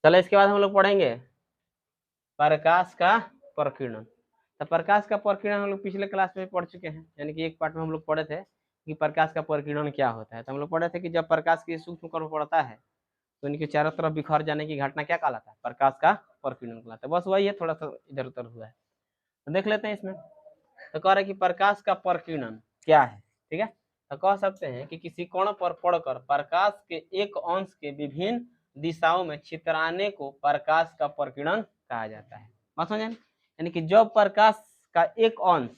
चलो इसके बाद हम लोग पढ़ेंगे प्रकाश का प्रकीर्णन। तो प्रकाश का प्रकीर्णन हम लोग पिछले क्लास में पढ़ चुके हैं, यानी कि एक पार्ट में हम लोग पढ़े थे कि प्रकाश का प्रकीर्णन क्या होता है। तो हम लोग पढ़े थे कि जब प्रकाश की सूक्ष्म कण पड़ता है तो इनके चारों तरफ बिखर जाने की घटना क्या कहलाता है, प्रकाश का प्रकीर्णन कहलाता है। बस वही है, थोड़ा सा इधर उधर हुआ है तो देख लेते हैं इसमें। तो कह रहे कि प्रकाश का प्रकीर्णन क्या है, ठीक है। तो कह सकते हैं कि किसी कोण पर पड़कर प्रकाश के एक अंश के विभिन्न दिशाओं में छितराने को प्रकाश का प्रकीर्णन कहा जाता है। बात समझे, यानी कि जब प्रकाश का एक अंश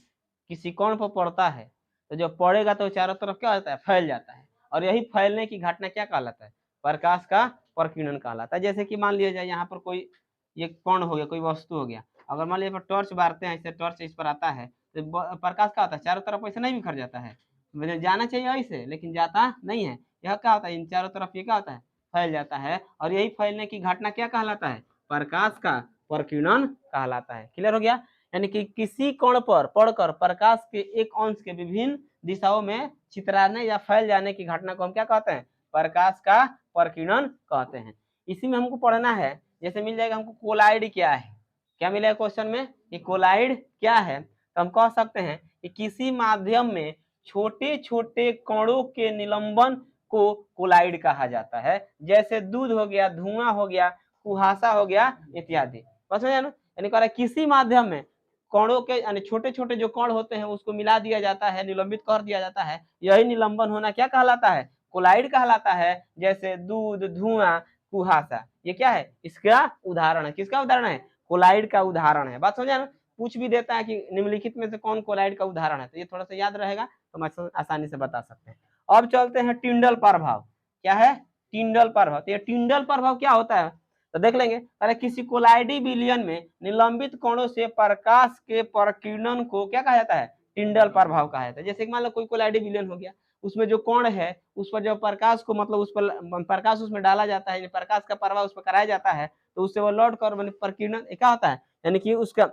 किसी कोण पर पड़ता है तो जब पड़ेगा तो चारों तरफ क्या होता है, फैल जाता है, और यही फैलने की घटना क्या कहलाता है, प्रकाश का प्रकीर्णन कहलाता है। जैसे कि मान लिया जाए यहाँ पर कोई ये कोण हो गया, कोई वस्तु हो गया, अगर मान लीजिए टॉर्च मारते हैं, ऐसे टॉर्च इस पर आता है तो प्रकाश क्या होता है, चारों तरफ ऐसे नहीं बिखर जाता है, मुझे जाना चाहिए ऐसे लेकिन जाता नहीं है, यह क्या होता है, इन चारों तरफ ये क्या होता है, फैल जाता है, और यही फैलने की घटना क्या कहलाता है, प्रकाश का प्रकीर्णन कहलाता है। क्लियर हो गया, यानी कि किसी कोण पर पड़कर प्रकाश के एक अंश के विभिन्न दिशाओं में छितराने या फैल जाने की घटना को हम क्या कहते हैं, प्रकाश का प्रकीर्णन कहते हैं। इसी में हमको पढ़ना है, जैसे मिल जाएगा हमको कोलाइड क्या है, क्या मिलेगा क्वेश्चन में कि कोलाइड क्या है, तो हम कह सकते हैं कि किसी माध्यम में छोटे छोटे कणों के निलंबन को कोलाइड कहा जाता है। जैसे दूध हो गया, धुआं हो गया, कुहासा हो गया इत्यादि। बस हो ना, यानी कह रहा है किसी माध्यम में कणों के यानी छोटे छोटे जो कण होते हैं उसको मिला दिया जाता है, निलंबित कर दिया जाता है, यही निलंबन होना क्या कहलाता है, कोलाइड कहलाता है। जैसे दूध, धुआं, कुहासा, ये क्या है, इसका उदाहरण है। किसका उदाहरण है, कोलाइड का उदाहरण है। बात समझा ना, पूछ भी देता है कि निम्नलिखित में से कौन कोलाइड का उदाहरण है, तो ये थोड़ा सा याद रहेगा तो हम आसानी से बता सकते हैं। अब चलते हैं टिंडल प्रभाव। क्या है, टिंडल प्रभाव। तो ये टिंडल प्रभाव क्या होता है तो देख लेंगे। अरे किसी कोलाइडी विलयन में निलंबित कोणों से प्रकाश के प्रकीर्णन को क्या कहा जाता है, टिंडल प्रभाव कहा जाता है। जैसे मान लो कोई कोलाइडी विलयन हो गया, उसमें जो कोण है उस पर जब प्रकाश को मतलब उस पर प्रकाश उसमें डाला जाता है, प्रकाश का प्रभाव उस पर कराया जाता है, तो उससे वो लौट कर प्रकीर्णन क्या होता है, यानी कि उसका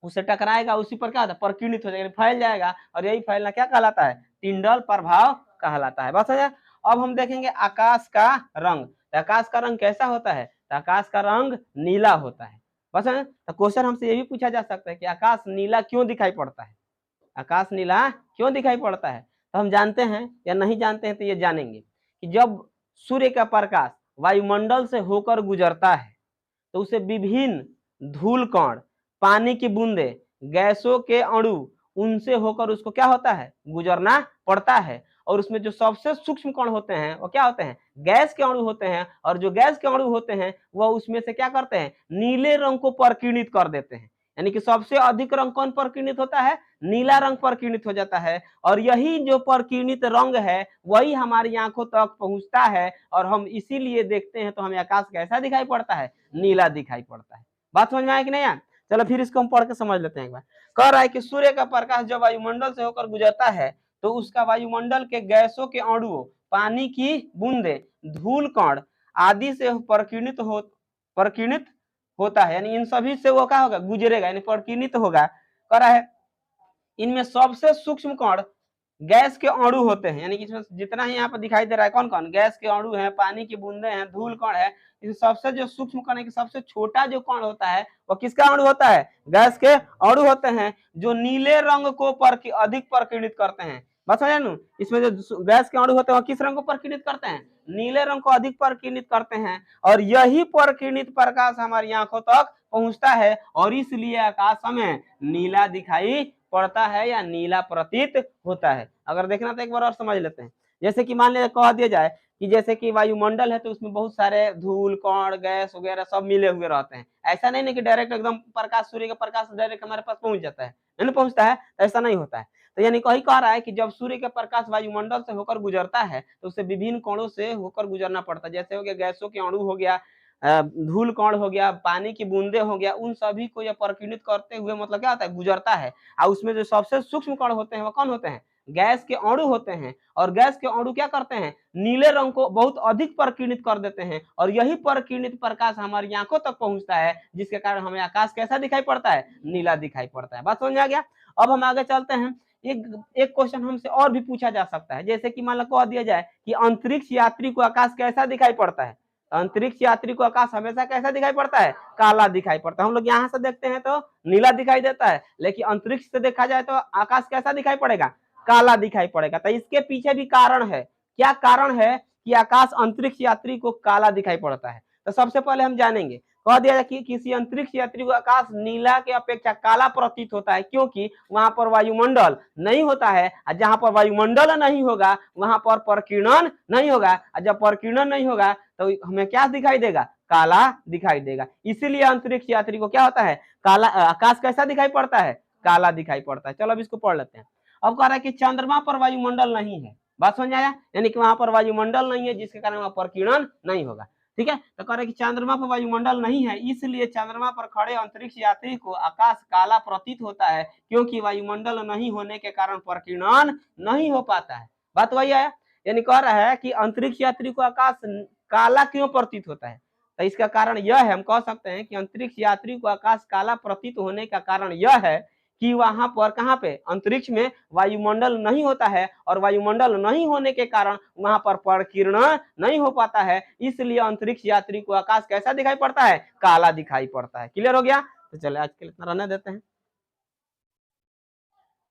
उससे टकराएगा, उसी पर क्या होता है, प्रकीर्णित हो जाएगा, फैल जाएगा, और यही फैलना क्या कहलाता है, टिंडल प्रभाव कहलाता है। बस हो जाए। अब हम देखेंगे आकाश का रंग। आकाश का रंग कैसा होता है, आकाश का रंग नीला होता है। बस है। तो क्वेश्चन हमसे ये भी पूछा जा सकता है कि आकाश नीला क्यों दिखाई पड़ता है, आकाश नीला क्यों दिखाई पड़ता है। तो हम जानते हैं या नहीं जानते हैं, तो ये जानेंगे कि जब सूर्य का प्रकाश वायुमंडल से होकर गुजरता है तो उसे विभिन्न धूल कण, पानी की बूंदे, गैसों के अणु, उनसे होकर उसको क्या होता है, गुजरना पड़ता है। और उसमें जो सबसे सूक्ष्म कण होते हैं वो क्या होते हैं, गैस के अणु होते हैं, और जो गैस के अणु होते हैं वह उसमें से क्या करते हैं, नीले रंग को प्रकीर्णित कर देते हैं। यानी कि सबसे अधिक रंग कौन प्रकीर्णित होता है, नीला रंग प्रकीर्णित हो जाता है, और यही जो प्रकीर्णित रंग है वही हमारी आंखों तक पहुंचता है, और हम इसीलिए देखते हैं तो हमें आकाश कैसा दिखाई पड़ता है, नीला दिखाई पड़ता है। बात समझ में आया कि नहीं यार। चलो फिर इसको हम पढ़ के समझ लेते हैं एक बार। कह रहा है कि सूर्य का प्रकाश जब वायुमंडल से होकर गुजरता है तो उसका वायुमंडल के गैसों के अणुओं, पानी की बूंदे, धूल कण आदि से प्रकीर्णित होता है, यानी इन सभी से वो क्या होगा, गुजरेगा, यानी प्रकीर्णित होगा। कह रहा है इनमें सबसे सूक्ष्म कण गैस के अणु होते हैं, यानी कि इसमें जितना ही यहाँ पर दिखाई दे रहा है कौन कौन, गैस के अणु है, पानी की बूंदे हैं, धूल कण है। इस सबसे जो सूक्ष्म कण है, सबसे छोटा जो कण होता है वो किसका अणु होता है, गैस के अणु होते हैं, जो नीले रंग को अधिक प्रकीर्णित करते हैं। बस समझे नु, इसमें जो गैस के अणु होते हैं वो किस रंग को प्रकीर्णित करते हैं, नीले रंग को अधिक प्रकीर्णित करते हैं, और यही प्रकीर्णित प्रकाश हमारी आंखों तक पहुंचता है, और इसलिए आकाश हमें नीला दिखाई पड़ता है या नीला प्रतीत होता है। अगर देखना तो एक बार और समझ लेते हैं। जैसे कि मान लिया कह दिया जाए कि जैसे कि वायुमंडल है तो उसमें बहुत सारे धूल कण, गैस वगैरह सब मिले हुए रहते हैं। ऐसा नहीं है कि डायरेक्ट एकदम प्रकाश, सूर्य का प्रकाश डायरेक्ट हमारे पास पहुंच जाता है, नहीं पहुंचता है, ऐसा नहीं होता है। तो यानी कही कह रहा है कि जब सूर्य का प्रकाश वायुमंडल से होकर गुजरता है तो उसे विभिन्न कणों से होकर गुजरना पड़ता है। जैसे हो गया गैसों के अणु हो गया, धूल कण हो गया, पानी की बूंदे हो गया, उन सभी को यह प्रकीर्णित करते हुए मतलब क्या होता है, गुजरता है। और उसमें जो सबसे सूक्ष्म कण होते हैं वो कौन होते हैं, गैस के अणु होते हैं, और गैस के अणु क्या करते हैं, नीले रंग को बहुत अधिक प्रकीर्णित कर देते हैं, और यही प्रकीर्णित प्रकाश हमारी आंखों तक पहुंचता है, जिसके कारण हमें आकाश कैसा दिखाई पड़ता है, नीला दिखाई पड़ता है। बात समझ आ गया। अब हम आगे चलते हैं। एक क्वेश्चन हमसे और भी पूछा जा सकता है, जैसे कि मान लो कह दिया जाए कि अंतरिक्ष यात्री को आकाश कैसा दिखाई पड़ता है, अंतरिक्ष यात्री को आकाश हमेशा कैसा दिखाई पड़ता है? काला दिखाई पड़ता है। हम लोग यहाँ से देखते हैं तो नीला दिखाई देता है, लेकिन अंतरिक्ष से देखा जाए तो आकाश कैसा दिखाई पड़ेगा? काला दिखाई पड़ेगा। तो इसके पीछे भी कारण है। क्या कारण है कि आकाश अंतरिक्ष यात्री को काला दिखाई पड़ता है? तो सबसे पहले हम जानेंगे, कह दिया कि किसी अंतरिक्ष यात्री को आकाश नीला के अपेक्षा काला प्रतीत होता है, क्योंकि वहां पर वायुमंडल नहीं होता है, और जहां पर वायुमंडल नहीं होगा वहां पर प्रकीर्णन नहीं होगा, और जब प्रकीर्णन नहीं होगा तो हमें क्या दिखाई देगा? काला दिखाई देगा। इसीलिए अंतरिक्ष यात्री को क्या होता है? काला, आकाश कैसा दिखाई पड़ता है? काला दिखाई पड़ता है। चलो अब इसको पढ़ लेते हैं। अब कह रहा है कि चंद्रमा पर वायुमंडल नहीं है। बात समझ आया? यानी कि वहां पर वायुमंडल नहीं है, जिसके कारण वहां प्रकीर्णन नहीं होगा। ठीक है, तो कह रहे कि चंद्रमा पर वायुमंडल नहीं है, इसलिए चंद्रमा पर खड़े अंतरिक्ष यात्री को आकाश काला प्रतीत होता है, क्योंकि वायुमंडल नहीं होने के कारण प्रकीर्णन नहीं हो पाता है। बात वही है, यानी कह रहा है कि अंतरिक्ष यात्री को आकाश काला क्यों प्रतीत होता है? तो इसका कारण यह है, हम कह सकते हैं कि अंतरिक्ष यात्री को आकाश काला प्रतीत होने का कारण यह है कि वहां पर, कहां पे? अंतरिक्ष में वायुमंडल नहीं होता है, और वायुमंडल नहीं होने के कारण वहां पर प्रकीर्णन नहीं हो पाता है, इसलिए अंतरिक्ष यात्री को आकाश कैसा दिखाई पड़ता है? काला दिखाई पड़ता है। क्लियर हो गया? तो चले आज के लिए इतना रहने देते हैं।